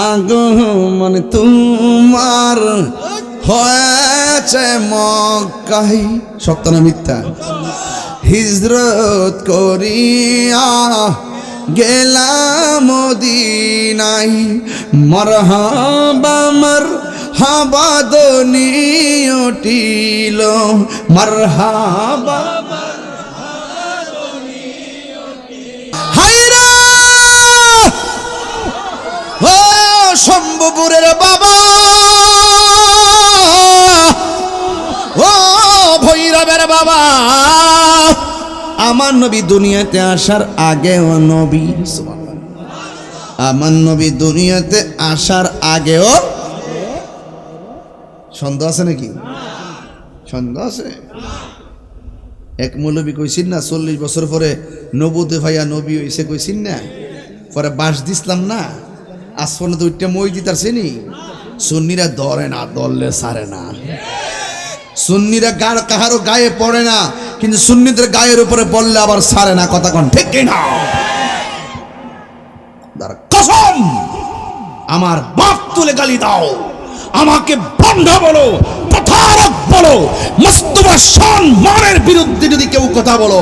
আগমন তোমার হয়েছে মক্কায়, সত্য না মিথ্যা? হিজরত করিয়া গেলাম মদিনায়, মারহাবা মারহাবা ধ্বনি উঠিল, মারহাবা হায়রা ও শম্ভুপুরের বাবা, ও ভৈরবের বাবা, আমার নবী দুনিয়াতে আসার আগেও নবী, আমার নবী দুনিয়াতে আসার আগেও সন্দেহ আছে নাকি? সন্দেহ আছে? এক মৌলবী কইছিন না 40 বছর পরে নবুতে ভাইয়া নবী হইছে, কইছিন না? পরে বাস দিছিলাম না, আসফনে তো উঠতে মই দিতার চিনি। সুন্নিরা ধরে না, দললে সারে না। সুন্নিরা কাহারও গায়ে পড়ে না, কিন্তু সুন্নিদের গায়ের উপরে পড়লে আবার সারে না। কথা কোন ঠিক কিনা? কসম, আমার বাপ তুলে গালি দাও, আমাকে বন্ধ বলো, প্রতারক বলো, মুস্তফা সম্মানের বিরুদ্ধে যদি কেউ কথা বলো,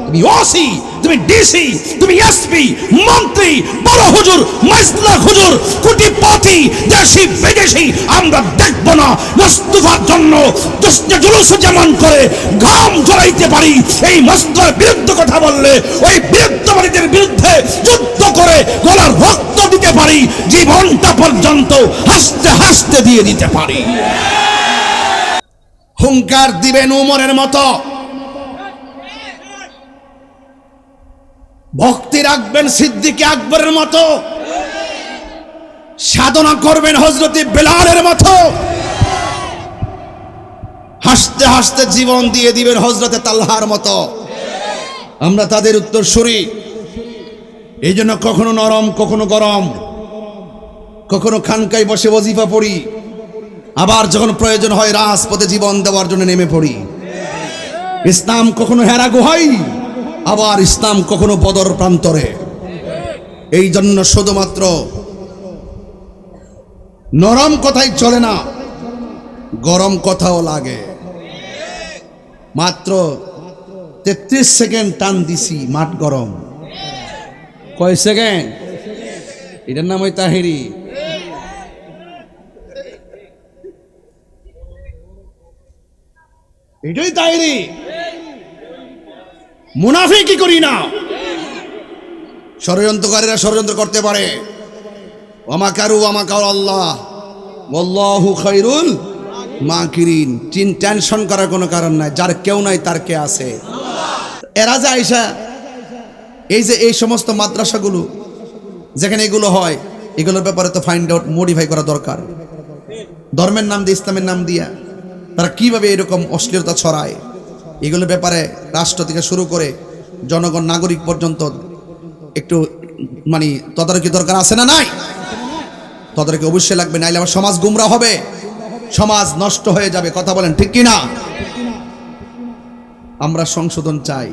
তুমি ওসি, তুমি ডিসি, তুমি এসপি, মন্ত্রী, বড় হুজুর, মাইজলা হুজুর, কোটিপতি, দেশি বিদেশি, আমরা দেখব না মুস্তফার জন্য জুলুস যেমন করে ঘাম ঝরাইতে পারি, এই মুস্তফার বিরুদ্ধে কথা বললে ওই বিরুদ্ধবাদীদের বিরুদ্ধে যুদ্ধ করে গলার রক্ত দিতে পারি, জীবনটা পর্যন্ত হাসতে হাসতে দিয়ে দিতে পারি। হুঙ্কার দিবেন উমরের মতো, ভক্তি রাখবেন সিদ্দিক আকবরের মতো, সাধনা করবেন হযরতে বেলালের মতো, হাসতে হাসতে জীবন দিয়ে দিবেন হযরতে তালহার মতো। আমরা তাদের উত্তরসূরি, এই জন্য কখনো নরম, কখনো গরম, কখনো খানকায় বসে ওজিফা পড়ি, আবার যখন প্রয়োজন হয় রাজপথে জীবন দেওয়ার জন্য নেমে পড়ি। ইসলাম কখনো হেরা গুহায়, আবার ইসলাম কখনো বদর প্রান্তরে। এই জন্য শুধুমাত্র নরম কথাই চলে না, গরম কথাও লাগে। মাত্র 33 সেকেন্ড টান দিছি, মাঠ গরম। কয় সেকেন্ড? এটার নাম ওই তাহেরি। এটাই তাহেরি। মুনাফিকি করি না। ষড়যন্ত্রকারীরা ষড়যন্ত্র করতে পারে, ওয়ামাকারু ওয়ামাকার আল্লাহ ওয়াল্লাহু খায়রুল মাকিরিন। টেনশন করার কোনো কারণ নাই, যার কেউ নাই তার কে আছে। এরা যে আইসা এই যে এই সমস্ত মাদ্রাসাগুলো যেখানে এগুলো হয়, এগুলোর ব্যাপারে তো ফাইন্ড আউট, মডিফাই করা দরকার। ধর্মের নাম দিয়ে, ইসলামের নাম দিয়া তারা কিভাবে এরকম অশ্লীলতা ছড়ায়, এগুলোর ব্যাপারে রাষ্ট্র থেকে শুরু করে জনগণ, নাগরিক পর্যন্ত একটু মানে তদারকি দরকার আছে না নাই? তদারকি অবশ্যই লাগবে, নাইলে আমার সমাজ গুমরা হবে, সমাজ নষ্ট হয়ে যাবে। কথা বলেন ঠিক কিনা? আমরা সংশোধন চাই,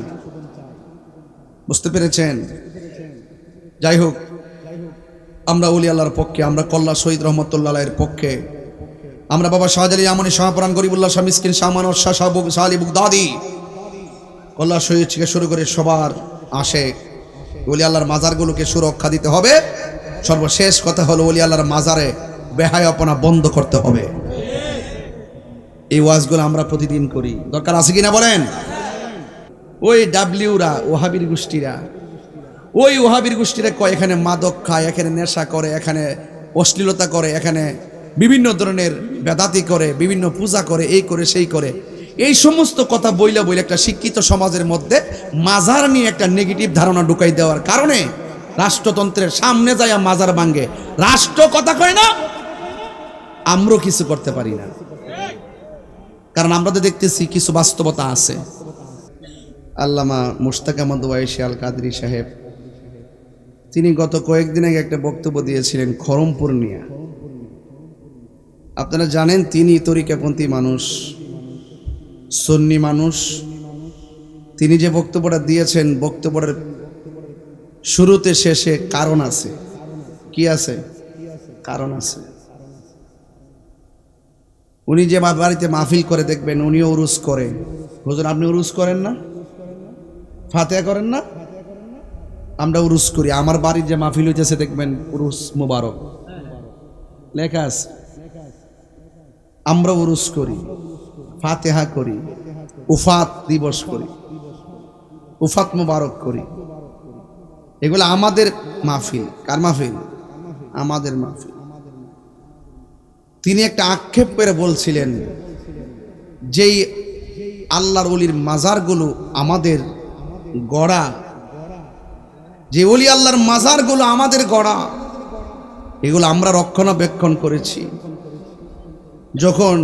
বুঝতে পেরেছেন? যাই হোক, আমরা ওলি আল্লাহর পক্ষে, আমরা কল্লা শহীদ রহমতুল্লাহ এর পক্ষে, আমরা বাবা শাহজালি আমনি শাহপুরান গরিবুল্লাহ শাহ মিসকিন শাহ মানস শাহ শাহ আলী বুগদাদি, কল্লা শহীদ থেকে শুরু করে সবার আসে ওলি আল্লাহর মাজারগুলোকে সুরক্ষা দিতে হবে। সর্বশেষ কথা হলো ওলি আল্লাহর মাজারে বেহায়াপনা বন্ধ করতে হবে। এই ওয়াজগুলো আমরা প্রতিদিন করি, দরকার আছে কিনা বলেন? ওই ডাব্লিউরা, ওহাবির গোষ্ঠীরা, ওই ওহাবির গোষ্ঠীরা কয় এখানে মাদক খায়, এখানে নেশা করে, এখানে অশ্লীলতা করে, এখানে বিভিন্ন ধরনের বেদাতি করে, বিভিন্ন পূজা করে, এই করে সেই করে। এই সমস্ত কথা বইলা বইলে একটা শিক্ষিত সমাজের মধ্যে মাজার নিয়ে একটা নেগেটিভ ধারণা ঢুকাই দেওয়ার কারণে রাষ্ট্রতন্ত্রের সামনে যায় মাজার ভাঙ্গে। রাষ্ট্র কথা কয় না, আমরাও কিছু করতে পারি না, কারণ আমরা তো দেখতেছি কিছু বাস্তবতা আছে। আল্লামা মুশতাক আহমদ ওয়াইসি আল কাদরি সাহেব, তিনি গত কয়েকদিন আগে একটা বক্তব্য দিয়েছিলেন খরমপুর নিয়ে। আপনারা জানেন তিনি তরিকাপন্থী মানুষ, সুন্নি মানুষ। তিনি যে বক্তব্যটা দিয়েছেন, বক্তব্যের শুরুতে শেষে কারণ আছে। কি আছে? কারণ আছে। উনি যে বাড়িতে মাহফিল করে দেখবেন উনিও উরুস করে। হুজুর আপনি উরুস করেন না, ফাতিহা করেন না? আমরা উরুস করি। আমার বাড়ির যে মাহফিল হইতেছে দেখবেন উরুস মুবারক লেখা আছে। আমরা উরুস করি, ফাতিহা করি, উফাত দিবস করি, উফাত মুবারক করি। এগুলো আমাদের মাহফিল। কার মাহফিল? আমাদের মাহফিল। তিনি একটা আক্ষেপ করে বলছিলেন, যেই আল্লাহর ওলির মাজারগুলো আমাদের গড়া, যে ওলি আল্লাহর মাজারগুলো আমাদের গড়া, এগুলো আমরা রক্ষণাবেক্ষণ করেছি। যখন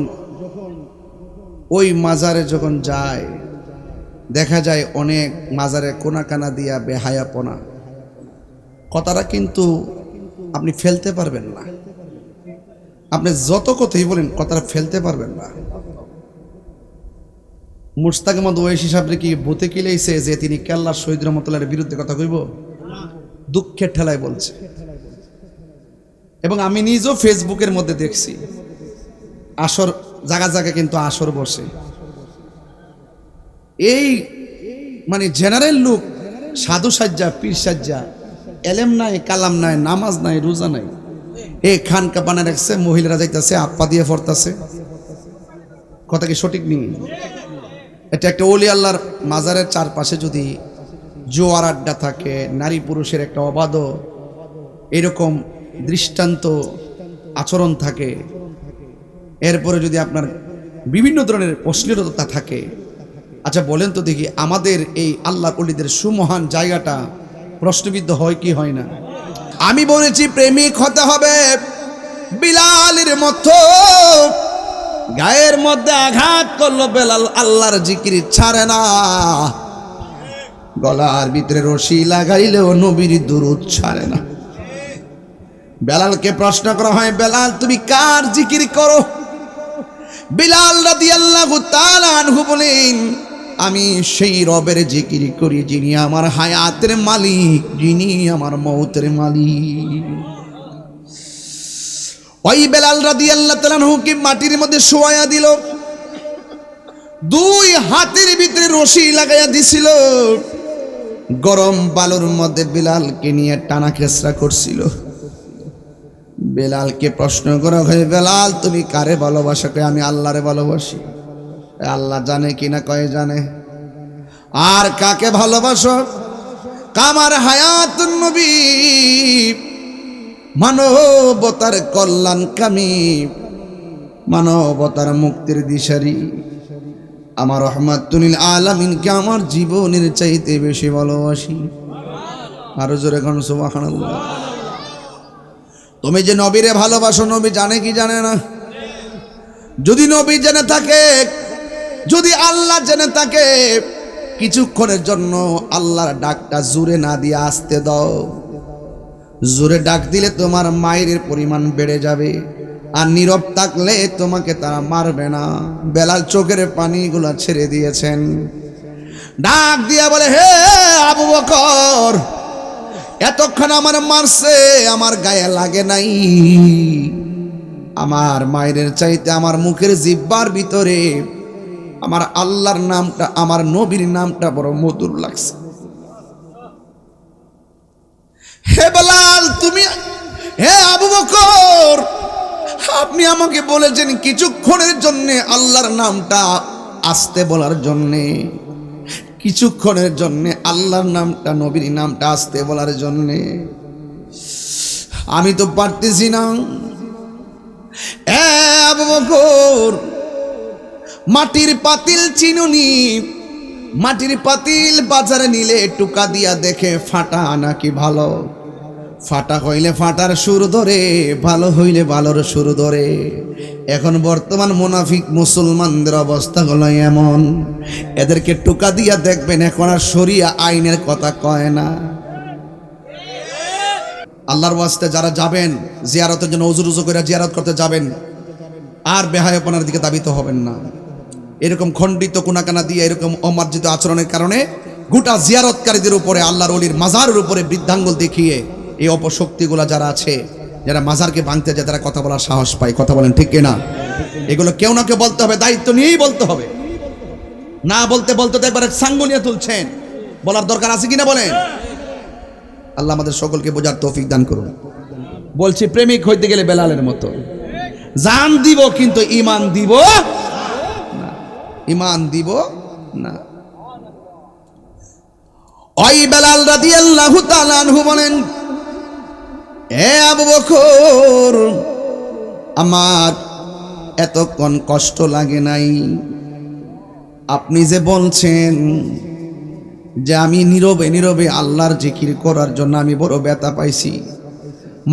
ওই মাজারে যখন যায় দেখা যায় অনেক মাজারে কোনাকানা দিয়া বেহায়াপনা। কথাটা কিন্তু আপনি ফেলতে পারবেন না, আপনি যত কথাই বলেন কথাটা ফেলতে পারবেন না। মুশতাক আহমদ ওয়াইসি সাহেব কি ভূতে কিলাইছে যে তিনি কেল্লার শহীদ রহমতুল্লাহর বিরুদ্ধে কথা কইব? দুঃখের ঠেলায় বলছে। এবং আমি নিজেও ফেসবুকের মধ্যে দেখছি আসর জায়গা জায়গা কিন্তু আসর বসে। এই মানে জেনারেল লোক, সাধু সাজ্জা, পীর সাজ্জা, এলেম নাই, কালাম নাই, নামাজ নাই, রোজা নাই, এই খানকা বানায় রাখছে, মহিলারা যাইতেছে আপ্পা দিয়ে পড়তেছে। কথা কি সঠিক নেই? এটা একটা ওলি আল্লাহর মাজারের চারপাশে যদি জোয়ার আড্ডা থাকে, নারী পুরুষের একটা অবাধ এরকম দৃষ্টান্ত আচরণ থাকে, এরপরে যদি আপনার বিভিন্ন ধরনের অশ্লীলতা থাকে, আচ্ছা বলেন তো দেখি আমাদের এই আল্লাহর ওলিদের সুমহান জায়গাটা প্রশ্নবিদ্ধ হয় কি হয় না? আমি বলেছি প্রেমিক হতে হবে বিলালের মতো। গায়ের মধ্যে আঘাত করলো বেলাল, আল্লাহর জিকির ছাড়ে না। গলার ভিতরে রশি লাগাইলেও নবীর দুরূদ ছাড়ে না। বেলালকে প্রশ্ন করা হয়, বেলাল তুমি কার জিকির করো? বিলাল রাদিয়াল্লাহু তাআলা আনহু বলেন, আমি সেই রবের জিকির করি যিনি আমার হায়াতের মালিক, যিনি আমার মৌতের মালিক। ওই বেলাল রাদিয়াল্লাহু তাআলা আনহুকে মাটির মধ্যে শোয়ায়া দিল, দুই হাতের ভিতরে রশি লাগাইয়া দিছিল, গরম বালুর মধ্যে বেলালকে নিয়ে টানা খেসরা করছিল। বেলালকে প্রশ্ন করা হয়, বেলাল তুমি কারে ভালোবাসো? কয় আমি আল্লাহরে ভালোবাসি। আল্লাহ জানে কিনা? কয় জানে। আর কাকে ভালোবাসো? কামার হায়াতুন নবী, মানবতার কল্যাণকামী, মানবতার মুক্তির দিশারি আমার রহমাতুল আলামিনকে আমার জীবনের চাইতে বেশি ভালোবাসি। আরো জোরে কোন সুবহানাল্লাহ। তুমি যে নবীরে ভালোবাসো, নবী জানে কি জানে না? যদি নবী জেনে থাকে, যদি আল্লাহ জেনে থাকে, কিছুক্ষণের জন্য আল্লাহর ডাকটা জোরে না দিয়ে আসতে দাও। জোরে ডাক দিলে তোমার মায়ের পরিমাণ বেড়ে যাবে, আর নীরব থাকলে তোমাকে তারা মারবে না। বেলাল চোখের পানিগুলো ছেড়ে দিয়েছেন, ডাক দিয়া বলে, হে আবু বকর, এতক্ষণ আমার মারছে, আমার গায়ে লাগে নাই। আমার মায়ের চাইতে আমার মুখের জিহ্বার ভিতরে আমার আল্লাহর নামটা, আমার নবীর নামটা বড় মধুর লাগছে। হে বেলাল তুমি, হে আবু বকর, আপনি আমাকে বলেছেন কিছুক্ষণের জন্য আল্লাহর নামটা আসতে বলার জন্যে, কিছুক্ষণের জন্য আল্লাহর নামটা, নবীর নামটা আসতে বলার জন্যে। আমি তো পারতেছি না। আবু বকর, মাটির পাতিল চিনুনি, মাটির পাতিল বাজারে নিলে টুকা দিয়া দেখে ফাটা নাকি ভালো। ফাটা হইলে ফাটার সুর ধরে, ভালো হইলে ভালোর সুর ধরে। এখন বর্তমান মুনাফিক মুসলমানদের অবস্থা হলো এমন, এদেরকে টুকা দিয়া দেখবেন এখন আর শরিয়া আইনের কথা কয় না। আল্লাহর ওয়াস্তে যারা যাবেন জিয়ারতের জন্য, ওযু রুজু করে জিয়ারত করতে যাবেন, আর বেহায়াপনার দিকে দাবিত হবেন না। এরকম খণ্ডিত কোনাকানা দিয়ে এরকম অমার্জিত আচরণের কারণে গোটা জিয়ারতকারীদের উপরে, আল্লাহর ওলির মাজারের উপরে বৃদ্ধাঙ্গুল দেখিয়ে এই অপশক্তিগুলা যারা আছে যারা মাজারকে ভাঙতে যায় তারা কথা বলার সাহস পায়, কথা বলেন ঠিক কিনা? এগুলো কেউ না কেউ বলতে হবে, দায়িত্ব নিয়েই বলতে হবে। না বলতে বলতে তো একবার সাঙ্গনিয়া তুলছেন, বলার দরকার আছে কিনা বলেন? আল্লাহ আমাদের সকলকে বোঝার তৌফিক দান করুন। বলছি প্রেমিক হইতে গেলে বেলালের মতো জান দিব, কিন্তু ঈমান দিব না, ঈমান দিব না। ওই বেলাল রাদিয়াল্লাহু তাআলা আনহু বলেন, হে আবু বকর, আমার এতক্ষণ কষ্ট লাগে নাই, আপনি যে বলছেন যে আমি নীরবে নীরবে আল্লাহর জিকির করার জন্য আমি বড় ব্যথা পাইছি।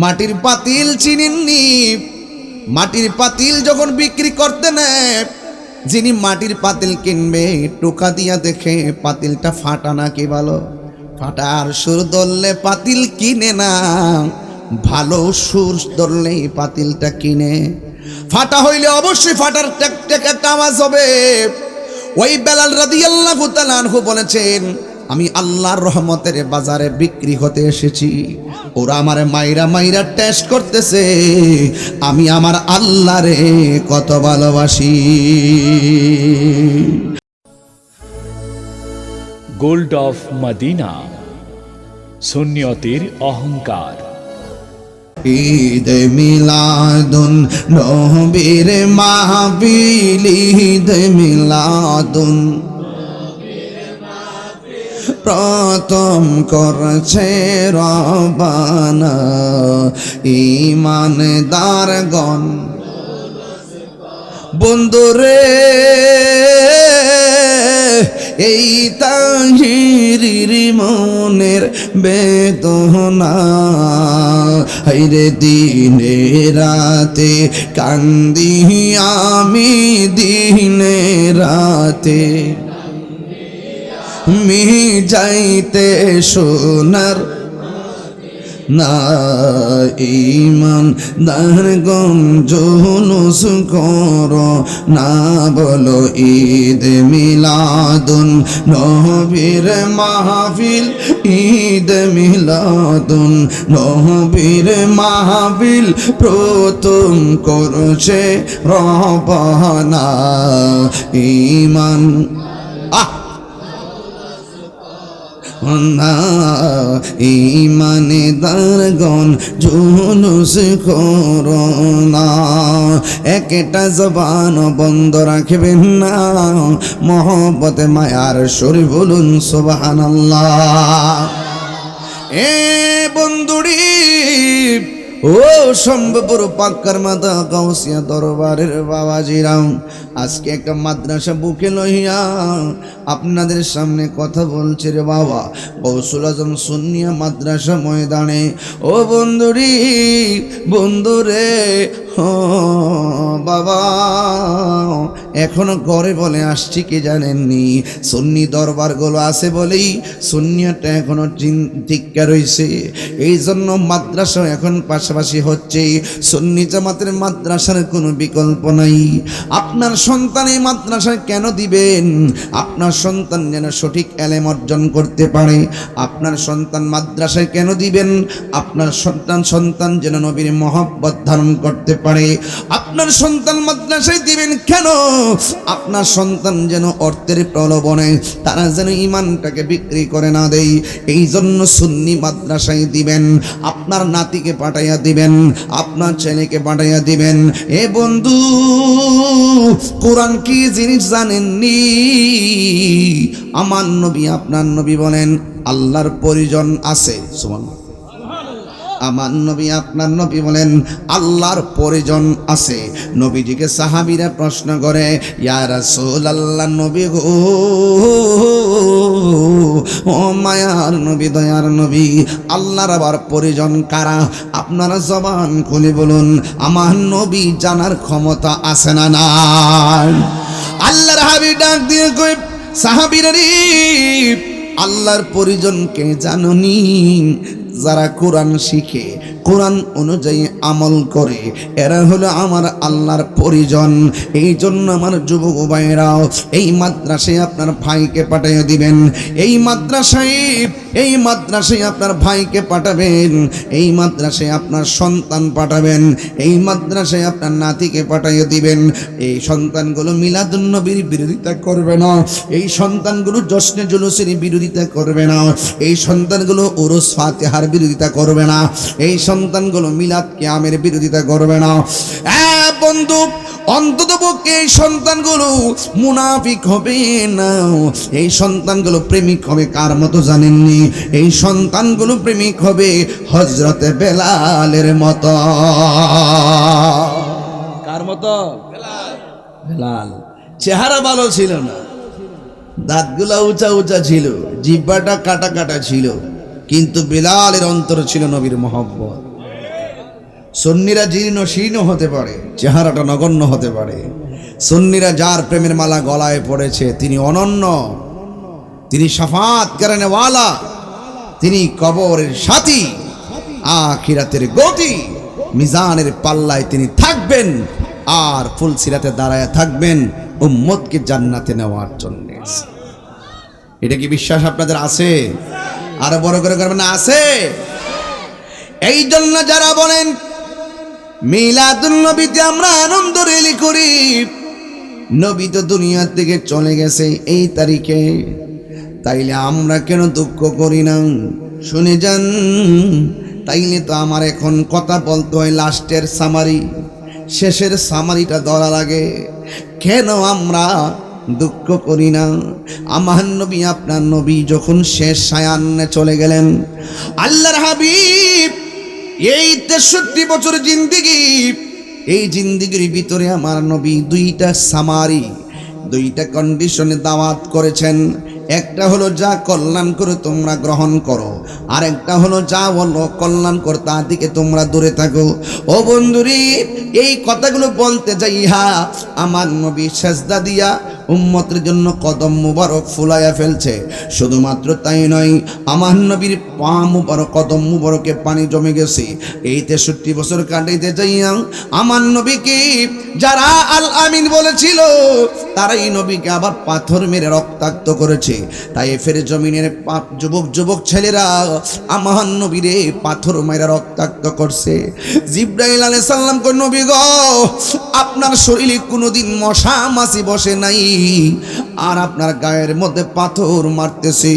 মাটির পাতিল চিনেননি? মাটির পাতিল যখন বিক্রি করতে নেয়, যিনি মাটির পাতিল কিনবে টোকা দিয়া দেখে পাতিলটা ফাটা নাকি ভালো। ফাটার সুর ধরলে পাতিল কিনে না, ভালো সুর ধরলে পাতিলটা কিনে। ফাটা হইলে অবশ্যই ফাটার টেক টেক একটা আওয়াজ হবে। ওই বেলাল রাদিয়াল্লাহু তাআলা আনহু বলেছেন, আমি আল্লাহর রহমতের বাজারে বিক্রি হতে এসেছি, ওরা আমারে মাইরা মাইরা টেস্ট করতেছে আমি আমার আল্লাহরে কত ভালোবাসি। গোল্ড অফ মদিনা, সুন্নিয়তের অহংকার। ঈদ মিলাদুন নবীর মাহফিল, ঈদ মিলাদুন প্রথম করছে রবানা ঈমানদারগণ। বন্ধুরে এই তাহিরির মনের বেদনা, হায়রে দিনে রাতে কান্দি আমি, দিনে রাতে মি যাইতে সোনার না ঈমান দারগণ জুলুস করো না, বলো ঈদ মিলাদুন নবীর মাহফিল, ঈদ মিলাদুন নবীর মাহফিল প্রথম করছে রবানা ঈমান। ঈমানদারগণ জুলুস করো না, একটা জবান বন্ধ রাখবেন না, মহব্বতে মায়ার সুরে বলুন সুবহানাল্লাহ। এ বন্ধুরি, ও সম্ভবপুর পাক্কার মাথা গাউসিয়া দরবারের বাবাজিরাম, আজকে একটা মাদ্রাসা বুকে লইয়া আপনাদের সামনে কথা বলছে রে বাবা। গৌসুল আজম সুন্নিয়া মাদ্রাসা ময়দানে। ও বন্ধুরি, বন্ধুরে, ও বাবা, এখনো ঘরে বলে আসছি কি জানেননি? সুন্নি দরবারগুলো আছে বলেই সুন্নিয়াটা এখনো টিক্কা রয়েছে, এই জন্য মাদ্রাসা এখন পাশাপাশি হচ্ছে। সুন্নি জামাতের মাদ্রাসার কোনো বিকল্প নাই। আপনার সন্তান এই মাদ্রাসায় কেন দিবেন? আপনার সন্তান যেন সঠিক এলেম অর্জন করতে পারে। আপনার সন্তান মাদ্রাসায় কেন দিবেন? আপনার সন্তান যেন নবীর মহব্বত ধারণ করতে পারে। আপনার সন্তান মাদ্রাসায় দিবেন কেন? আপনার সন্তান যেন অর্থের প্রলোভনে তারা যেন ঈমানটাকে বিক্রি করে না দেয়, এই জন্য সুন্নি মাদ্রাসায় দিবেন। আপনার নাতিকে পাঠাইয়া দিবেন, আপনার ছেলেকে পাঠাইয়া দিবেন। এ বন্ধু, কোরআন কি জিনিস জানেননি? আমার নবী, আপনার নবী বলেন আল্লাহর পরিজন আছে। সুবহানাল্লাহ। আমার নবী, আপনার নবী বলেন আল্লাহর পরিজন আছে। নবীজিকে সাহাবীরা প্রশ্ন করে, ইয়া রাসূলুল্লাহ, নবী গো, ও মায়ার নবী, দয়ার নবী, আল্লাহর আবার পরিজন কারা? আপনারা জবান খুলে বলুন, আমার নবী জানার ক্ষমতা আছে না নাই? আল্লাহর হাবিব ডাক দিয়ে কই, সাহাবীরা রে, আল্লাহর পরিজনকে জাননি? যারা কোরআন শিখে, কোরআন অনুযায়ী আমল করে, এরা হলো আমার আল্লাহর পরিজন। এই জন্য আমার যুবক ভাইরাও এই মাদ্রাসায় আপনার ভাইকে পাঠিয়ে দিবেন, এই মাদ্রাসায় আপনার ভাইকে পাঠাবেন, এই মাদ্রাসায় আপনার সন্তান পাঠাবেন, এই মাদ্রাসায় আপনার নাতিকে পাঠিয়ে দিবেন। এই সন্তানগুলো মিলাদুন নবীর বিরোধিতা করবে না, এই সন্তানগুলো জশ্নে জুলুসের বিরোধিতা করবে না, এই সন্তানগুলো উরুস ফাতিহার বিরোধিতা করবে না, এই সন্তানগুলো মিলাদ কিয়ামের বিরোধিতা করবে না। বন্ধু, অন্ততপক্ষে এই সন্তানগুলো মুনাফিক হবে না, এই সন্তানগুলো প্রেমিক হবে কার মতো জানেননি? এই সন্তানগুলো প্রেমিক হবে হযরতে বেলালের মতো। কার মতো? বেলাল। চেহারা ভালো ছিল না, দাঁতগুলা উঁচা উঁচা ছিল, জিহ্বাটা কাটা কাটা ছিল, কিন্তু বেলালের অন্তর ছিল নবীর মহব্বত। সুন্নিরা জীর্ণ শীর্ণ হতে পারে, চেহারাটা নগণ্য হতে পারে, সুন্নিরা যার প্রেমের মালা গলায় পড়েছে তিনি অনন্য, তিনি শাফাত করেনেওয়ালা, তিনি কবরের সাথী, আখিরাতের গতি, মিজানের পাল্লায় তিনি থাকবেন, আর ফুলসিরাতে দাঁড়ায় থাকবেন উম্মতকে জান্নাতে নেওয়ার জন্য। এটা কি বিশ্বাস আপনাদের আছে? আরো বড় করে করবেন, আছে? এই জন্য যারা বলেন মিলাদুন নবীতে আমরা আনন্দ রেলি করি, নবী তো দুনিয়া থেকে চলে গেছে এই তারিখে, তাইলে আমরা কেন দুঃখ করি না? শুনে যান, তাইলে তো আমার এখন কথা বলতে হয় লাস্টের সামারি, শেষের সামারিটা ধরা লাগে। কেন আমরা দুঃখ করি না? আমার নবী, আপনার নবী যখন শেষ সায়ান্নে চলে গেলেন, আল্লাহর হাবিব এই 63 বছর জিন্দিগি, এই জিন্দিগির ভিতরে আমার নবী দুইটা সামারি, দুইটা কন্ডিশনে দাওয়াত করেছেন। একটা হলো যা কল্যাণ করে তোমরা গ্রহণ করো, আর একটা হলো যা বলো কল্যাণ কর তার দিকে তোমরা দূরে থাকো। ও বন্ধুরি, এই কথাগুলো বলতে যাইয়া আমার নবী সেজদা দিয়া উম্মতের জন্য কদম মুবারক ফুলাইয়া ফেলছে। শুধুমাত্র তাই নয়, আমার নবীর পা মুবারক, কদম মুবারকে পানি জমে গেছে। এই 63 বছর কাটাইতে যাইয়া আমার নবীকে যারা আল আমিন বলেছিল, তারাই নবীকে আবার পাথর মেরে রক্তাক্ত করেছে। তায়েফের জমিনের যুবক ছেলেরা আমার নবীরে পাথর মেরে রক্তাক্ত করছে। জিবরাইল আলাইহিস সালাম কই, নবী গো, আপনার শরীরে কোনোদিন মশা মাছি বসে নাই, আর আপনার গায়ের মধ্যে পাথর মারতেছে।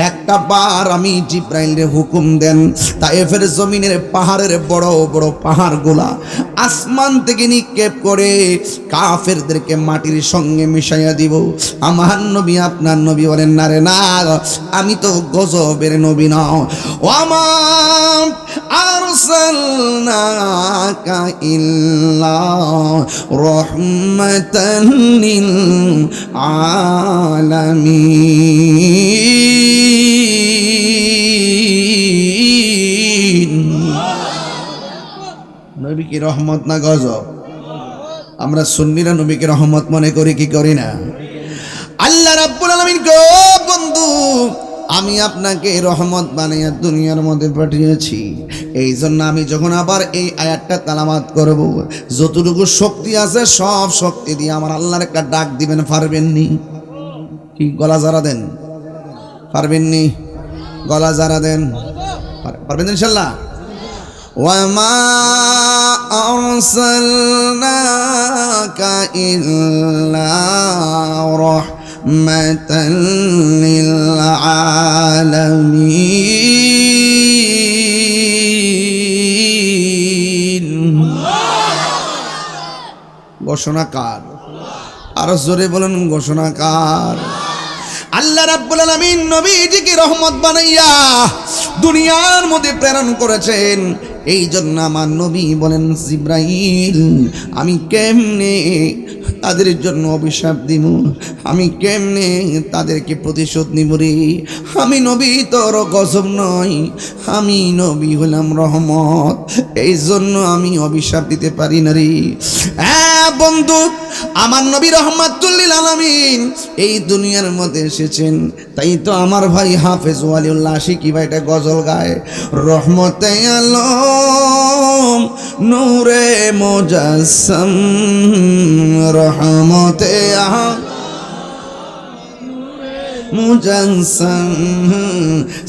একটা বার আমি জিবরাইলের হুকুম দেন, তায়েফের জমিনের পাহাড়ের বড় বড় পাহাড়গুলা আসমান থেকে নিক্ষেপ করে কাফেরদেরকে মাটির সঙ্গে মিশাইয়া দিব। আমার নবী, আপনার নবী বলেন, না রে না, আমি তো গজবের নবী না। ওয়ামা আরসালনাকা ইল্লা রাহমাতান লিল আলামিন। নবী কি রহমত না গজব? আমরা সুন্নিরা নবীকে রহমত মনে করি কি করি না? আল্লাহ রাব্বুল আলামিন গো বন্ধু, আমি আপনাকে রহমত বানাইয়া দুনিয়ার মধ্যে পাঠিয়েছি। এই জন্য আমি যখন আবার এই আয়াতটা তালাওয়াত করব, যতটুকু শক্তি আছে সব শক্তি দিয়ে আমার আল্লাহর একটা ডাক দিবেন। পারবেননি? কি গলা যারা দেন? পারবেননি? গলা যারা দেন, পারবেন ইনশাআল্লাহ। ওয়ামা আরসালনাকা ইল্লা রাহমাতান লিল আলামিন। ঘোষণাকার, আরো জোরে বলেন ঘোষণাকার। আল্লাহ রাব্বুল আলামিন নবীজিকে রহমত বানাইয়া দুনিয়ার মধ্যে প্রেরণ করেছেন। এই জন্য আমার নবী বলেন, জিবরাইল, আমি কেমনে তাদের জন্য অভিশাপ দিব, আমি কেমনে তাদেরকে প্রতিশোধ নিব রে? আমি নবী তোর গজব নয়, আমি নবী হলাম রহমত, এই জন্য আমি অভিশাপ দিতে পারি না রে। হ্যাঁ বন্ধু, আমার নবী রহমাতুল লিল আলামিন এই দুনিয়ার মধ্যে এসেছেন, তাই তো আমার ভাই হাফেজ ওয়ালিউল্লাহ আশিকি ভাই এটা গজল গায়, রহমতে আলম নূরে মুজাসসাম, রহমতে মুজাসসাম,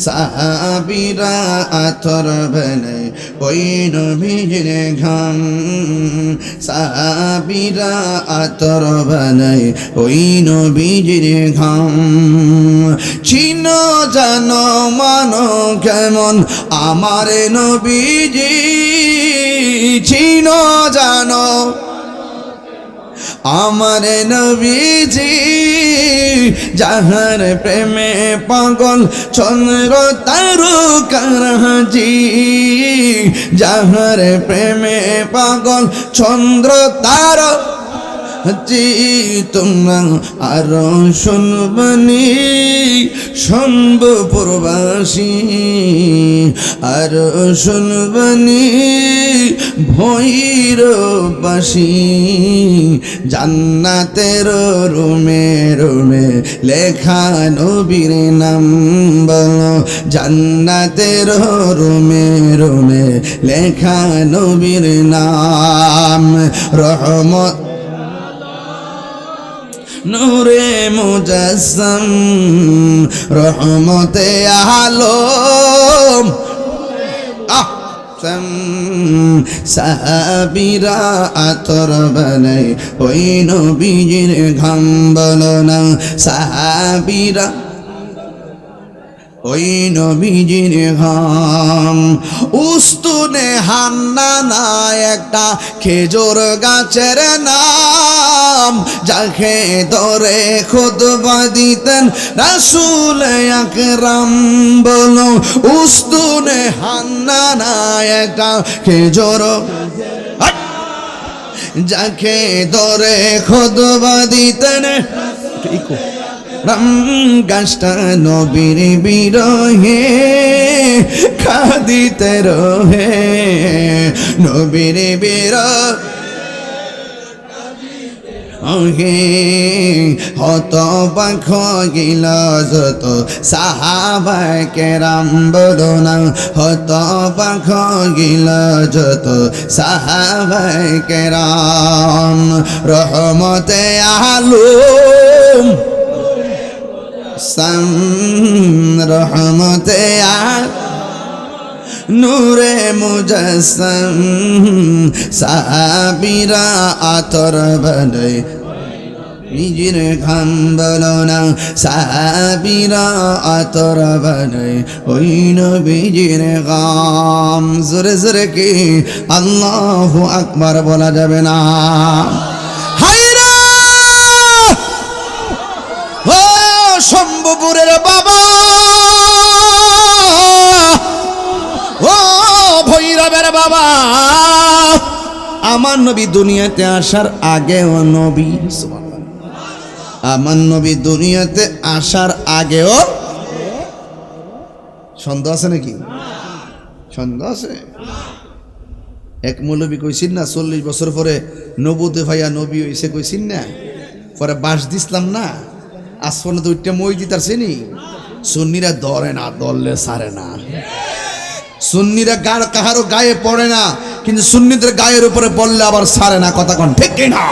সাহাবীরা আতর বানায় ওই নবীর ঘাম, সাহাবীরা আতর বানায় ওই নবীর ঘাম। চিনো জানো মানো কেমন আমার নবীজি, চিনো জানো আমার নবীজি, যাহার প্রেমে পাগল চন্দ্র তারকারাজি, যাহার প্রেমে পাগল চন্দ্র তারকারাজি, তোমরা আরো শুনবানি শম্ভুপুরবাসী, আরো শুনবানি ভৈরববাসী, জান্নাতের রুমে রুমে লেখা নবীর নাম বলো, জান্নাতের রুমে রুমে লেখা নবীর নাম, রহমত নূরে মুজাসসাম, রহমতে আলম সাহাবীরা আতর বানায় ওই নবীর ঘাম বলো না, সাহাবীরা ওই নবীজির ঘাম। উস্তুনে হান্নানা একটা খেজুর গাছের নাম, যাকে ধরে খুতবা দিতেন রাসূল আকরাম বলো, উস্তুনে হান্নানা একটা খেজুর, যাকে ধরে খুতবা দিতেন রাম, গাছটা নবীর বিরহে কাঁদিতে রহে, নবীর বিরহে হতবাক হইল যত সাহাবায়ে কেরাম বলো না, হতবাক হইল যত সাহাবায়ে কেরাম, রহমতে আলম সাম, রহমতে নূরে মুজাসসাম, সাহাবীরা আতর বানায় নিজের ঘাম বলো না, সাহাবীরা আতর বানায় ওই নবীজির ঘাম। জোরে জোরে কি আল্লাহু আকবার বলা যাবে না? শম্ভুপুরের বাবা, ও ভৈরবের বাবা, আমার নবী দুনিয়াতে আসার আগেও নবী, আমার নবী দুনিয়াতে আসার আগেও, সন্দেহ আছে নাকি? সন্দেহ আছে? এক মৌলবী কইছিন না 40 বছর পরে নবুতে ভাইয়া নবী হইছে, কইছিন না? পরে বাস দিছিলাম না, আসফনে তো উঠতে মই দিতার চিনি। সুন্নিরা ধরে না, দললে সারে না। সুন্নিরা কাহারও গায়ে পড়ে না, কিন্তু সুন্নিদের গায়ের উপরে পড়লে আবার সারে না। কথা কোন ঠিক কিনা?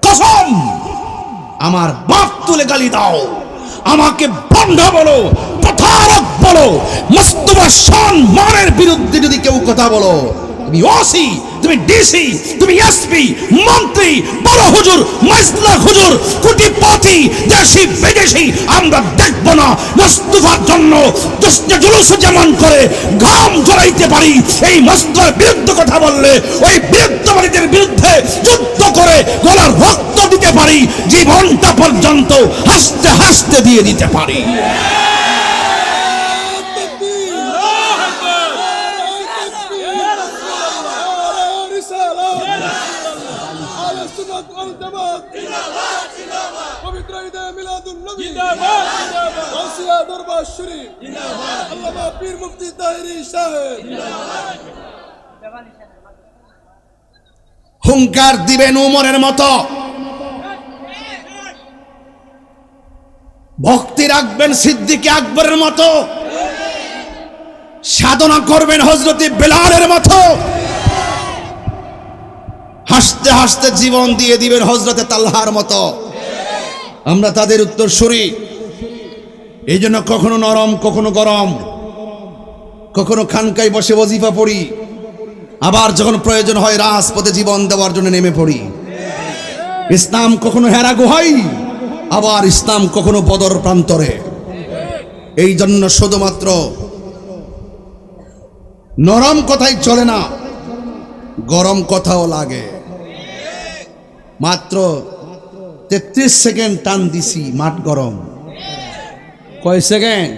কসম, আমার বাপ তুলে গালি দাও, আমাকে বন্ধ বলো, প্রতারক বলো, মুস্তাফা সম্মানের বিরুদ্ধে যদি কেউ কথা বলো, তুমি ওসি, তুমি ডিসি, তুমি এসপি, মন্ত্রী, বড় হুজুর, মাইজলা হুজুর, কোটিপতি, দেশি বিদেশি, আমরা দেখব না মুস্তাফার জন্য জুলুস যেমন করে ঘাম ঝরাইতে পারি, এই মুস্তাফার বিরুদ্ধে কথা বললে ওই বিরুদ্ধবাদীদের বিরুদ্ধে যুদ্ধ করে গলার রক্ত দিতে পারি, জীবনটা পর্যন্ত হাসতে হাসতে দিয়ে দিতে পারি। সুন্নাত ওয়াল জামাত জিন্দাবাদ জিন্দাবাদ পবিত্র ঈদে মিলাদুন নবী জিন্দাবাদ জিন্দাবাদ গাউসিয়া দরবার শরীফ জিন্দাবাদ আল্লামা পীর মুফতি তাহেরি সাহেব জিন্দাবাদ হুঙ্কার দিবেন উমরের মতো, ভক্তি রাখবেন সিদ্দিক আকবরের মতো, সাধনা করবেন হযরত বেলালের মতো, হাসতে হাসতে জীবন দিয়ে দিবেন হযরত তালহার মতো। আমরা তাদের উত্তরসূরি। এই জন্য কখনো নরম, কখনো গরম, কখনো খানকায় বসে ওজিফা পড়ি, আবার যখন প্রয়োজন হয় রাজপথে জীবন দেওয়ার জন্য নেমে পড়ি। ইসলাম কখনো হেরা গুহাই, আবার ইসলাম কখনো বদর প্রান্তরে। এই জন্য শুধুমাত্র নরম কথাই চলে না, গরম কথাও লাগে। মাত্র 33 সেকেন্ড টান দিছি, মাঠ গরম। কয় সেকেন্ড?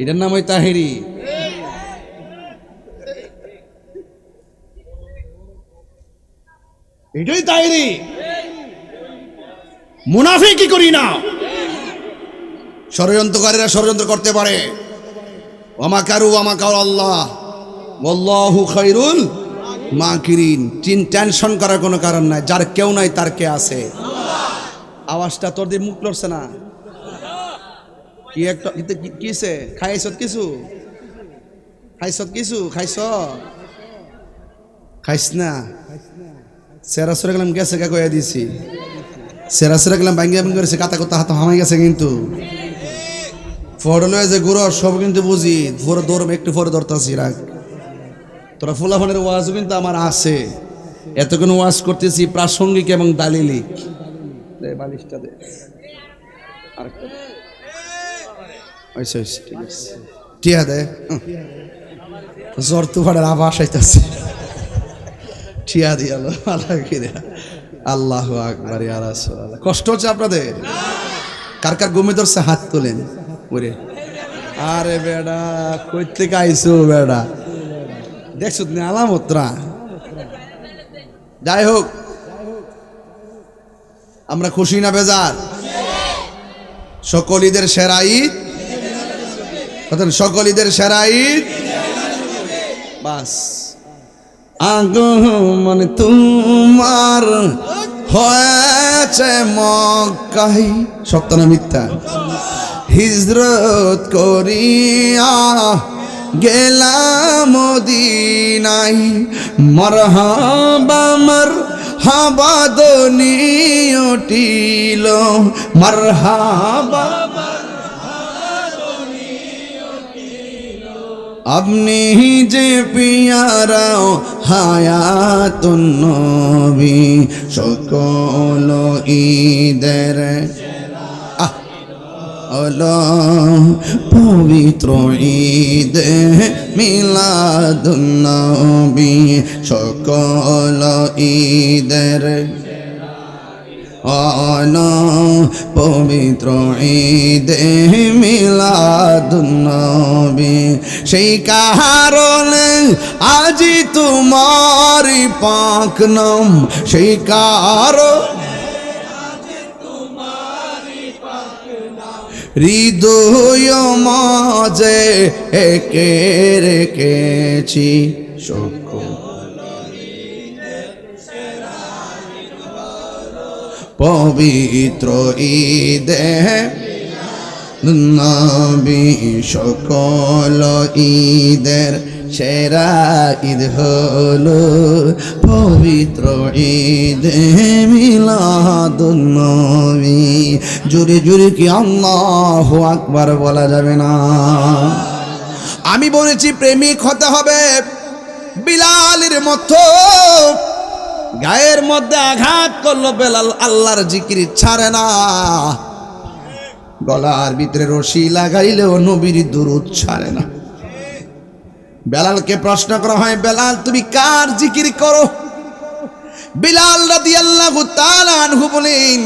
এটার নাম ওই তাহেরি। এটাই তাহেরি। মুনাফিকি করি না। ষড়যন্ত্রকারীরা ষড়যন্ত্র করতে পারে, ওয়া মাকারু ওয়া মাকার আল্লাহ ওয়াল্লাহু খায়রুল মাকিরিন। টেনশন করার কোনো কারণ নাই, যার কেউ নাই তার কে আছে। আওয়াজটা তোর দিয়ে মুখ লড়ছে না কি? একটা কিসে খাইছত? কিছু খাইছত? কিছু খাইছ? খাইস না? সেরা সরে গেলাম, গেছে কে কয়ে দিছি। সেরা সরে গেলাম, ভাঙ্গিয়া ভাঙ্গি করেছে, কাতা কথা হাত হামাই গেছে। কিন্তু ফড়লে যে গুরু সব কিন্তু বুঝি, পরে দৌড় একটু পরে দৌড়তাছি। রাখ তোরা ফুলাফানের ওয়াজও কিন্তু আমার আছে, এতক্ষণ ওয়াজ করতেছি প্রাসঙ্গিক এবং দালিলিক। বালিশটা দে, আরেকটা দে, ঠিক আছে, টিয়া দে। জ্বর তুফানের আভাস আইতাছে, টিয়া দিয়ালো। আল্লাহু আকবার, ইয়া রাসূলুল্লাহ। কষ্ট হচ্ছে আপনাদের? কার কার ঘুমে ধরছে হাত তোলেন। ওরে আরে বেডা, কই থেকে আইছো বেডা? দেখছো তুমি আলামতরা। যাই হোক, আমরা খুশি না বেজার? সকল ঈদের সেরা ঈদ, সকল ঈদের সেরা ঈদ। বাস আগমন তোমার হয়েছে মক্কায়, সত্য না মিথ্যা? হিজরত করিয়া গেলাম মদিনায়, মারহাবা মারহাবা ধ্বনি উঠিল, মারহাবা আপনি যে পিয়ারা হায়াতুন নবী, সকল ঈদের পবিত্র ঈদ মিলাদুন নবী, সকল ঈদের পবিত্র ঈদে মিলাদুন নবী। সেই কারণে আজি তোমার পাক নাম, সেই কারণে হৃদয় মাঝে একে রেখেছি সকল পবিত্র ঈদে নবী, সকল ঈদের সেরা ঈদ হলো পবিত্র ঈদে মিলাদুন নবী। জোরে জোরে কি আল্লাহু আকবার বলা যাবে না? আমি বলেছি প্রেমিক হতে হবে বিলালের মতো। গায়ের মধ্যে আঘাত করলো বেলাল, আল্লাহর জিকির ছাড়ে না। গলার ভিতরে রশি লাগাইলেও নবীর দুরূদ ছাড়ে না। বেলালকে প্রশ্ন করা হয়, বেলাল তুমি কার জিকির করো? বিলাল রাদিয়াল্লাহু তাআলা আনহু বলেন,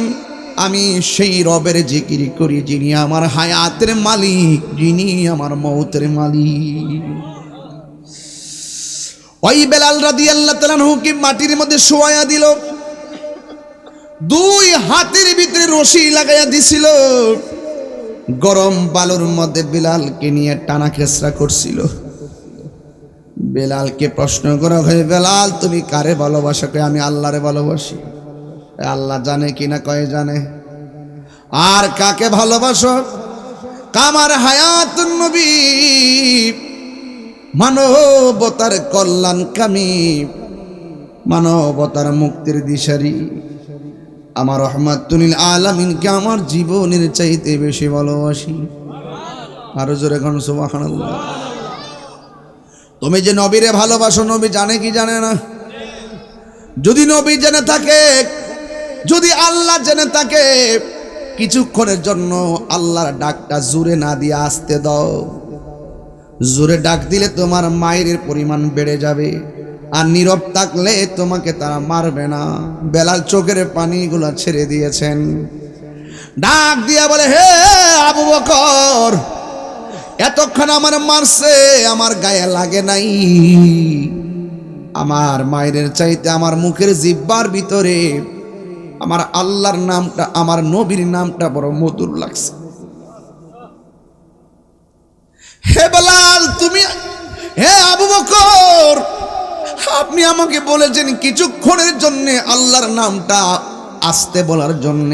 আমি সেই রবের জিকির করি যিনি আমার হায়াতের মালিক, যিনি আমার মৌতের মালিক। ওই বেলাল রাদিয়াল্লাহু তাআলা আনহুকে মাটির মধ্যে শোয়া দিল। দুই হাতের ভিতরে রশি লাগাইয়া দিছিল, গরম বালুর মধ্যে বেলালকে নিয়ে টানা খেসরা করছিল। বেলালকে প্রশ্ন করা হয়, বেলাল তুমি কারে ভালোবাসো? কয় আমি আল্লাহরে ভালোবাসি। আল্লাহ জানে কিনা? কয় জানে। আর কাকে ভালোবাসো? কামার হায়াতুন নবী, মানবতার কল্যাণকামী, মানবতার মুক্তির দিশারি আমার রহমাতুল আলামিনকে আমার জীবনের চাইতে বেশি ভালোবাসি। আরো জোরে কোন সুবহানাল্লাহ। তুমি যে নবীরে ভালোবাসো, নবী জানে কি জানে না? যদি নবী জেনে থাকে, যদি আল্লাহ জেনে থাকে, কিছুক্ষণের জন্য আল্লাহর ডাকটা জোরে না দিয়ে আসতে দাও। জোরে ডাক দিলে তোমার মায়ের পরিমাণ বেড়ে যাবে, আর নীরব থাকলে তোমাকে তারা মারবে না। বেলাল চোখের পানিগুলো ছেড়ে দিয়েছেন, ডাক দিয়া বলে, হে আবু বকর, এতক্ষণ আমার মারছে, আমার গায়ে লাগে নাই। আমার মায়ের চাইতে আমার মুখের জিহ্বার ভিতরে আমার আল্লাহর নামটা, আমার নবীর নামটা বড় মধুর লাগছে। হে বেলাল তুমি, হে আবু বকর, আপনি আমাকে বলেছেন কিছুক্ষণের জন্য আল্লাহর নামটা আসতে বলার জন্য,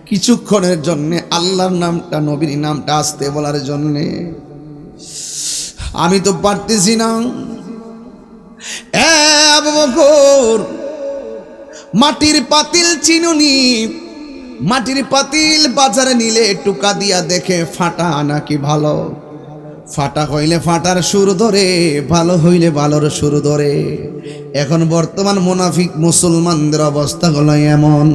কিছুক্ষণের জন্য আল্লাহর নামটা, নবীর নামটা আসতে বলার জন্য। আমি তো পারতেছি না। আবু বকর, মাটির পাতিল চিনুনি, মাটির পাতিল বাজারে নিলে টুকা দিয়া দেখে ফাটা নাকি ভালো। ফাটা হইলে ফাটার সুর ধরে, ভালো হইলে ভালোর সুর ধরে। এখন বর্তমান মুনাফিক মুসলমানদের অবস্থা হলো এমন,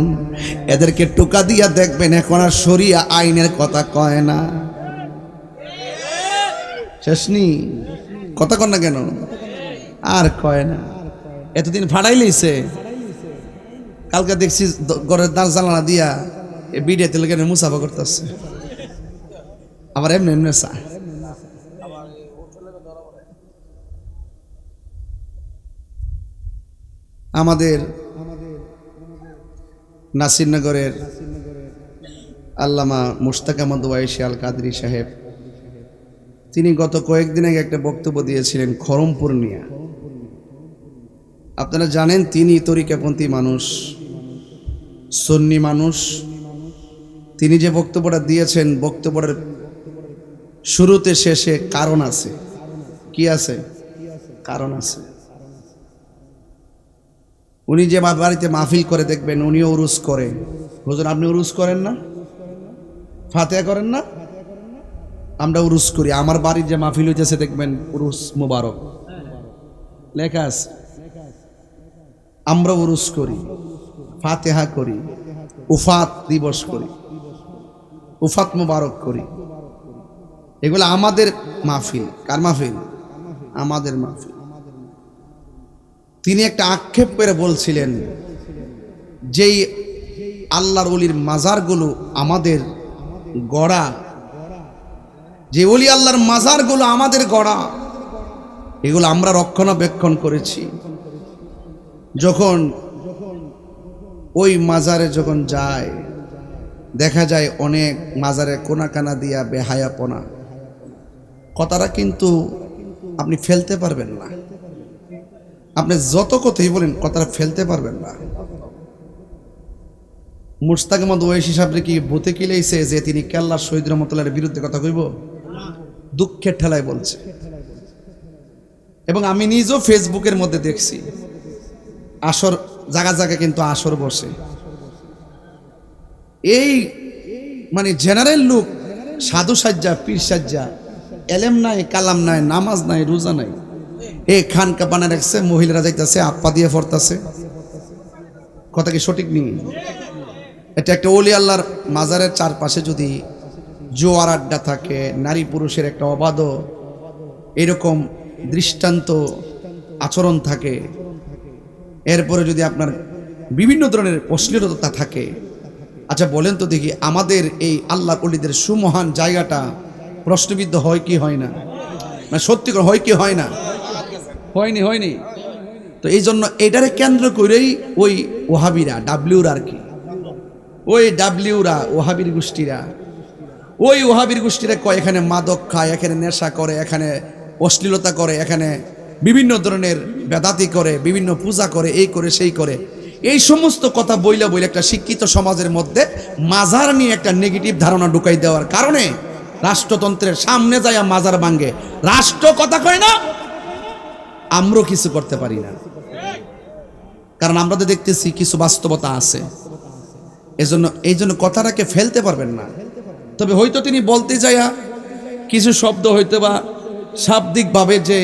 এদেরকে টুকা দিয়া দেখবেন এখন আর শরিয়া আইনের কথা কয় না। শেষনি কথা কন না কেন? আর কয় না। এতদিন ফাটাই লইছে, কালকে দেখছি ঘরের দাঁড় জানালা দিয়া বিড়ে তেল কেন মুসাফা করতেছে, আবার এমনি এমনি চা। আমাদের নাসিরনগরের আল্লামা মুশতাক আহমদ ওয়াইসি আল কাদরি সাহেব, তিনি গত কয়েকদিন আগে একটা বক্তব্য দিয়েছিলেন খরমপুর নিয়ে। আপনারা জানেন তিনি তরিকাপন্থী মানুষ, সুন্নি মানুষ। তিনি যে বক্তব্যটা দিয়েছেন, বক্তব্যের শুরুতে শেষে কারণ আছে। কি আছে? কারণ আছে। উনি যে বাড়িতে মাহফিল করে দেখবেন, উনিও উরুস করে। হুজুর আপনি উরুস করেন না? ফাতিহা করেন না? আমরা উরুস করি। আমার বাড়ির যে মাহফিল হইতেছে দেখবেন উরুস মুবারক লেখা আছে। আমরা উরুস করি, ফাতিহা করি, উফাত দিবস করি, উফাত মুবারক করি। এগুলো আমাদের মাহফিল। কার মাহফিল? আমাদের মাহফিল। তিনি একটা আক্ষেপ করে বলছিলেন, যেই আল্লাহর ওলির মাজারগুলো আমাদের গড়া, যে ওলি আল্লাহর মাজারগুলো আমাদের গড়া, এগুলো আমরা রক্ষণাবেক্ষণ করেছি। যখন ওই মাজারে যখন যায়, দেখা যায় অনেক মাজারে কোনাকানা দিয়া বেহায়াপনা। কথাটা কিন্তু আপনি ফেলতে পারবেন না, আপনি যত কথাই বলেন কথাটা ফেলতে পারবেন না। মুশতাক আহমদ ওয়াইসি সাহেব কি ভূতে কিলাইছে যে তিনি কেল্লা শহীদ রহমতুল্লাহর বিরুদ্ধে কথা কইব? দুঃখের ঠেলায় বলছে। এবং আমি নিজেও ফেসবুকের মধ্যে দেখছি আসর, জায়গা জায়গা কিন্তু আসর বসে। এই মানে জেনারেল লোক, সাধু সাজ্জা, পীর সাজ্জা, এলেম নাই, কালাম নাই, নামাজ নাই, রোজা নাই, এই খানকা বানা রাখছে, মহিলারা যাইতেছে আপ্পা দিয়ে পড়তেছে। কথা কি সঠিক নেই? এটা একটা ওলি আল্লাহর মাজারের চারপাশে যদি জোয়ার আড্ডা থাকে, নারী পুরুষের একটা অবাধ এরকম দৃষ্টান্ত আচরণ থাকে, এরপরে যদি আপনার বিভিন্ন ধরনের অশ্লীলতা থাকে, আচ্ছা বলেন তো দেখি, আমাদের এই আল্লাহ ওলিদের সুমহান জায়গাটা প্রশ্নবিদ্ধ হয় কি হয় না? সত্যি করে হয় কি হয় না? হয়নি। তো এই জন্য এটারে কেন্দ্র করেই ওই ওহাবিরা ডাব্লিউরা আর কি, ওই ডাব্লিউরা ওহাবির গোষ্ঠীরা, ওই ওহাবির গোষ্ঠীরা কয় এখানে মাদক খায়, এখানে নেশা করে, এখানে অশ্লীলতা করে, এখানে বিভিন্ন ধরনের বেদাতি করে, বিভিন্ন পূজা করে, এই করে সেই করে, এই সমস্ত কথা বইলা বইলে একটা শিক্ষিত সমাজের মধ্যে মাজার নিয়ে একটা নেগেটিভ ধারণা ঢুকাই দেওয়ার কারণে রাষ্ট্রতন্ত্রের সামনে যায় মাজার ভাঙ্গে। রাষ্ট্র কথা কয় না, আমরাও কিছু করতে পারি না, কারণ আমরা তো দেখতেছি কিছু বাস্তবতা আছে। এই জন্য কথাটাকে ফেলতে পারবেন না। তবে হয়তো তিনি বলতে যাইয়া কিছু শব্দ হইতে বা শাব্দিকভাবে যে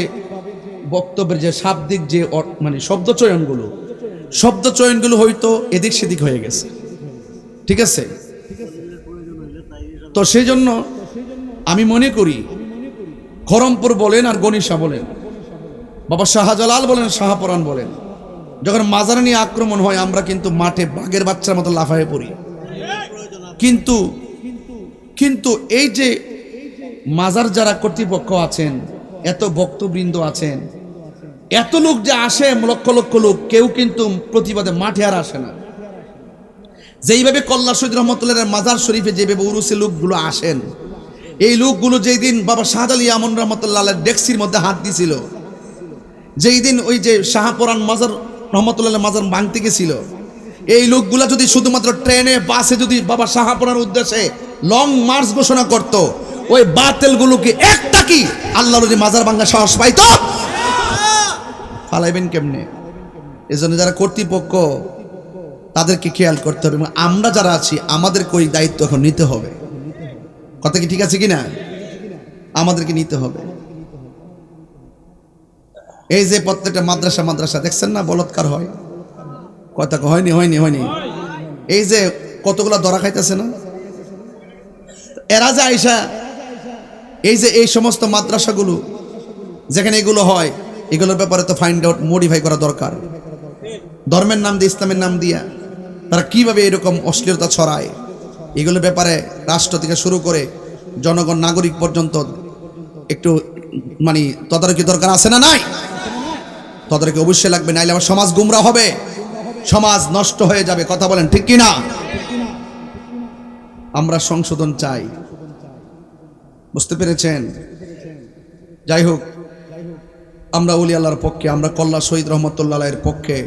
বক্তব্যের যে শাব্দিক যে মানে শব্দ চয়নগুলো হয়তো এদিক সেদিক হয়ে গেছে, ঠিক আছে। তো সেই জন্য আমি মনে করি খরমপুর বলেন আর গণিশা বলেন, বাবা শাহজালাল বলেন, শাহপরান বলেন, যখন মাজার নিয়ে আক্রমণ হয় আমরা কিন্তু মাঠে বাঘের বাচ্চার মতো লাফায়ে পড়ি। কিন্তু এই যে মাজার যারা কর্তৃপক্ষ আছেন, এত ভক্তবৃন্দ আছেন, এত লোক যে আসে, লক্ষ লক্ষ লোক, কেউ কিন্তু প্রতিবাদে মাঠে আর আসে না। যেইভাবে কল্লা শহীদ রহমতুল্লাহ মাজার শরীফে যেভাবে উরুসে লোকগুলো আসেন, এই লোকগুলো যেই দিন বাবা শাহজালি আমন রহমতুল্লাহ ডেক্সির মধ্যে হাত দিছিল, যেই দিন ওই যে শাহপরান মাজার রহমতুল্লাহ মাজার ভাঙতে গেছিল, এই লোকগুলা যদি শুধুমাত্র ট্রেনে বাসে যদি বাবা শাহপরার উদ্দেশ্যে লং মার্চ ঘোষণা করত, ওই বাতিলগুলোকে একটা কি আল্লাহর যদি মাজার ভাঙা সাহস পাইতো, ফালাইবেন কেমনে? এজন্য যারা কর্তৃপক্ষ তাদেরকে খেয়াল করতে হবে, এবং আমরা যারা আছি আমাদেরকে ওই দায়িত্ব এখন নিতে হবে। কথা কি ঠিক আছে কিনা? আমাদেরকে নিতে হবে। এই যে প্রত্যেকটা মাদ্রাসা দেখছেন না বলৎকার হয়, কথা হয়নি। এই যে কতগুলা ধরা খাইতেছে না, এরা যে আইসা এই যে এই সমস্ত মাদ্রাসাগুলো যেখানে এগুলো হয়, এগুলোর ব্যাপারে তো ফাইন্ড আউট, মডিফাই করা দরকার। ধর্মের নাম দিয়ে, ইসলামের নাম দিয়া তারা কিভাবে এরকম অশ্লীলতা ছড়ায়, এগুলোর ব্যাপারে রাষ্ট্র থেকে শুরু করে জনগণ, নাগরিক পর্যন্ত একটু মানে তদারকি দরকার আছে না নাই? তদারকি অবশ্যই লাগবে, নাইলে আমার সমাজ গুমরা হবে, সমাজ নষ্ট হয়ে যাবে। কথা বলেন ঠিক কিনা? আমরা সংশোধন চাই, বুঝতে পেরেছেন? যাই হোক, আমরা ওলি আল্লাহর পক্ষে, আমরা কল্লা শহীদ রহমতুল্লাহ এর পক্ষে,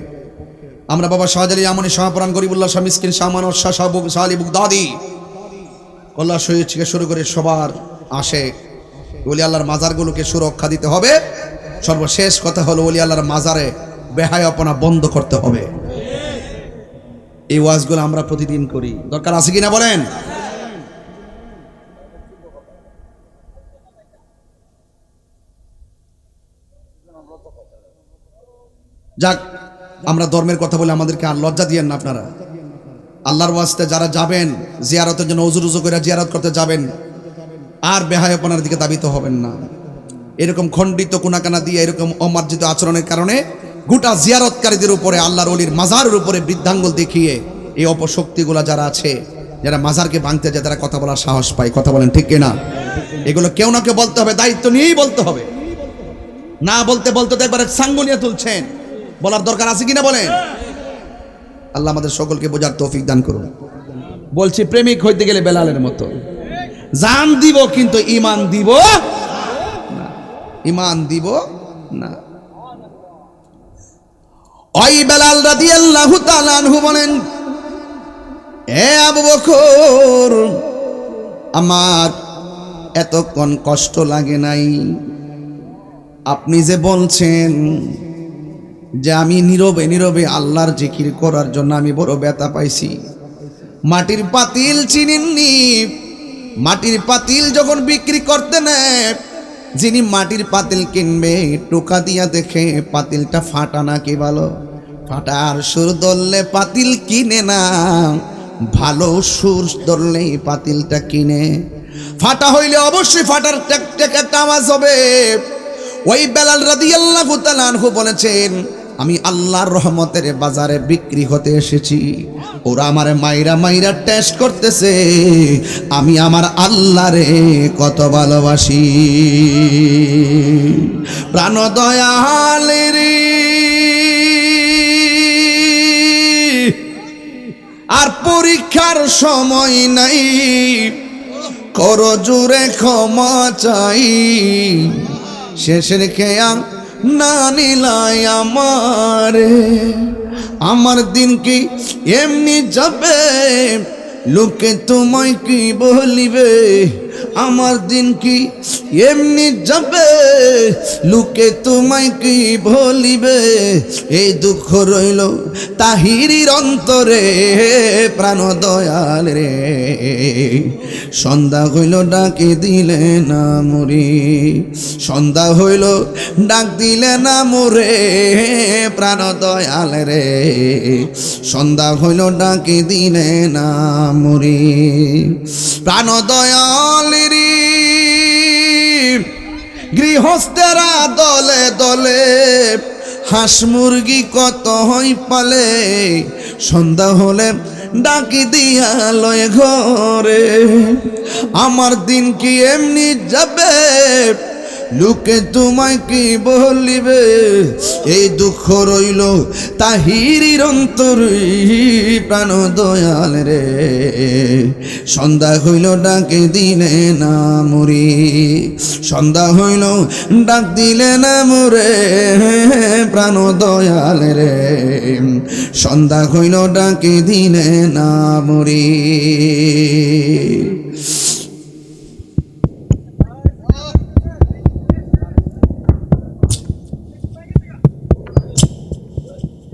আমরা বাবা শাহজালি আমনি শাহপরান গরিবুল্লাহ শাহ মিসকিন শাহ মানস শাহ শাহ আলী বুগদাদি কল্লা শহীদ থেকে শুরু করে সবার আসে ওলি আল্লাহর মাজারগুলোকে সুরক্ষা দিতে হবে। সর্বশেষ কথা হলো ওলি আল্লাহর মাজারে বেহায়াপনা বন্ধ করতে হবে। এই ওয়াজগুলো আমরা প্রতিদিন করি, দরকার আছে কিনা বলেন? যাক, আমরা ধর্মের কথা বলে আমাদেরকে আর লজ্জা দিয়েন না আপনারা। আল্লাহর ওয়াস্তে যারা যাবেন জিয়ারতের জন্য উজু করে জিয়ারত করতে যাবেন, আর বেহায়াপনার দিকে দাবিত হবেন না। এরকম খণ্ডিত কোনাকানা দিয়ে এরকম অমার্জিত আচরণের কারণে গোটা জিয়ারতকারীদের উপরে, আল্লাহর ওলির মাজারের উপরে বৃদ্ধাঙ্গুল দেখিয়ে এই অপশক্তিগুলা যারা আছে, যারা মাজারকে ভাঙতে যায়, তারা কথা বলার সাহস পায়। কথা বলেন ঠিক কিনা? এগুলো কেউ না কেউ বলতে হবে, দায়িত্ব নিয়েই বলতে হবে। না বলতে বলতে তো একবারে সাঙ্গনিয়া তুলছেন, বলার দরকার আছে কিনা বলেন? আল্লাহ আমাদের সকলকে বোঝার তৌফিক দান করুন। বলছি, প্রেমিক হইতে গেলে বেলালের মতো জান দিব, কিন্তু ঈমান দিব না, ঈমান দিব না। ওই বেলাল রাদিয়াল্লাহু তাআলা আনহু বলেন, হে আবু বকর, আমার এতক্ষণ কষ্ট লাগে নাই, আপনি যে বলছেন যে আমি নীরবে নীরবে আল্লাহর জিকির করার জন্য আমি বড় ব্যথা পাইছি। মাটির পাতিল চিনেননি? মাটির পাতিল যখন বিক্রি করতে নেয়, যিনি মাটির পাতিল কিনবে টোকা দিয়া দেখে পাতিলটা ফাটা নাকি ভালো। ফাটার সুর ধরলে পাতিল কিনে না, ভালো সুর ধরলে পাতিলটা কিনে। ফাটা হইলে অবশ্যই ফাটার টেক টেক একটা আওয়াজ হবে। ওই বেলাল রাদিয়াল্লাহু তাআলা আনহু বলেছেন, আমি আল্লাহর রহমতের বাজারে বিক্রি হতে এসেছি, ওরা আমারে মাইরা মাইরা টেস্ট করতেছে আমি আমার আল্লাহরে কত ভালোবাসি। প্রাণ দয়ালের অপেক্ষার সময় নাই, কর জোরে ক্ষমা চাই। শেষের খেয়া না নিলাই আমারে, আমার দিন কি এমনি যাবে, লোকে তোমায় কি বলিবে। আমার দিন কি এমনি যাবে, লোকে তোমায় কি বলিবে। এই দুঃখ রইল তাহিরির অন্তরে, প্রাণ দয়াল রে। সন্ধ্যা হইল ডাকে দিলে না মরি, সন্ধ্যা হইল ডাক দিলে না মোরে, প্রাণ দয়াল রে। সন্ধ্যা হইল ডাকে দিলে না মরি, প্রাণ দয়াল রে। গৃহস্থেরা দলে দলে হাঁস মুরগি কত হই পালে, সন্ধ্যা হলে ডাকি দিয়া লয় ঘরে। আমার দিন কি এমনি যাবে, লোকে তোমায় কি বলিবে। এই দুঃখ রইল তাহিরির অন্তরে, প্রাণ দয়াল রে। সন্ধ্যা হইল ডাকে দিলে না মরি, সন্ধ্যা হইল ডাক দিলে না মোরে, প্রাণ দয়াল রে। সন্ধ্যা হইল ডাকে দিলে না মরি।